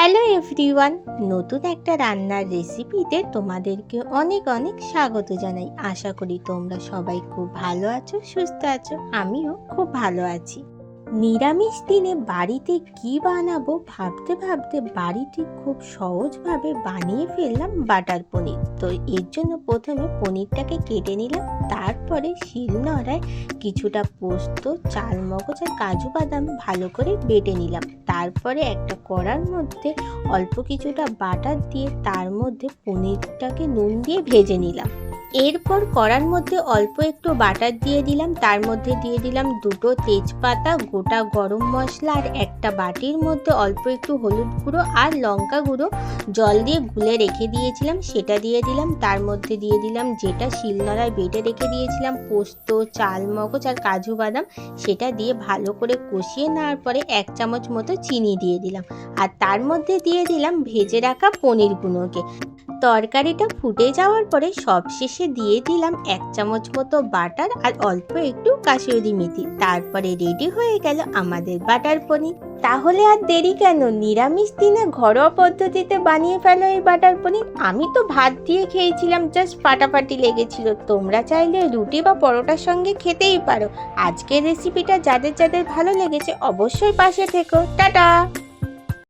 Hello everyone, নতুন একটা রান্নার রেসিপিতে তোমাদেরকে অনেক অনেক স্বাগত জানাই। আশা করি তোমরা সবাই খুব ভালো আছো, সুস্থ আছো। আমিও খুব ভালো আছি। নিরামিষ দিনে বাড়িতে কি বানাবো ভাবতে ভাবতে বাড়িতে খুব সহজভাবে বানিয়ে ফেললাম বাটার পনির। তো এর জন্য প্রথমে পনিরটাকে কেটে নিলাম, তারপরে শিলনোড়ায় কিছুটা পোস্ত, চালমগজ আর কাজু বাদাম ভালো করে বেটে নিলাম। তারপরে একটা কড়ার মধ্যে অল্প কিছুটা বাটার দিয়ে তার মধ্যে পনিরটাকে নুন দিয়ে ভেজে নিলাম। এরপর কড়ার মধ্যে অল্প একটু বাটার দিয়ে দিলাম, তার মধ্যে দিয়ে দিলাম দুটো তেজপাতা, গোটা গরম মশলা আর একটা বাটির মধ্যে অল্প একটু হলুদ গুঁড়ো আর লঙ্কা গুঁড়ো জল দিয়ে গুলে রেখে দিয়েছিলাম সেটা দিয়ে দিলাম। তার মধ্যে দিয়ে দিলাম যেটা শিলনোড়ায় বেটে রেখে দিয়েছিলাম পোস্ত, চালমগজ আর কাজু বাদাম, সেটা দিয়ে ভালো করে কষিয়ে নেওয়ার পরে 1 চামচ মতো চিনি দিয়ে দিলাম আর তার মধ্যে দিয়ে দিলাম ভেজে রাখা পনিরগুলোকে। তরকারিটা ফুটে যাওয়ার পরে সবশেষে দিয়ে দিলাম 1 চামচ মতো বাটার আর অল্প একটু কাসুরি মেথি। তারপরে রেডি হয়ে গেল আমাদের বাটার পনির। তাহলে আর দেরি কেন, নিরামিষ দিনে ঘরোয়া পদ্ধতিতে বানিয়ে ফেলো এই বাটার পনির। আমি তো ভাত দিয়ে খেয়েছিলাম, জাস্ট ফাটাফাটি লেগেছিল। তোমরা চাইলে রুটি বা পরোটার সঙ্গে খেতেই পারো। আজকের রেসিপিটা যাদের যাদের ভালো লেগেছে অবশ্যই পাশে থেকো। টাটা।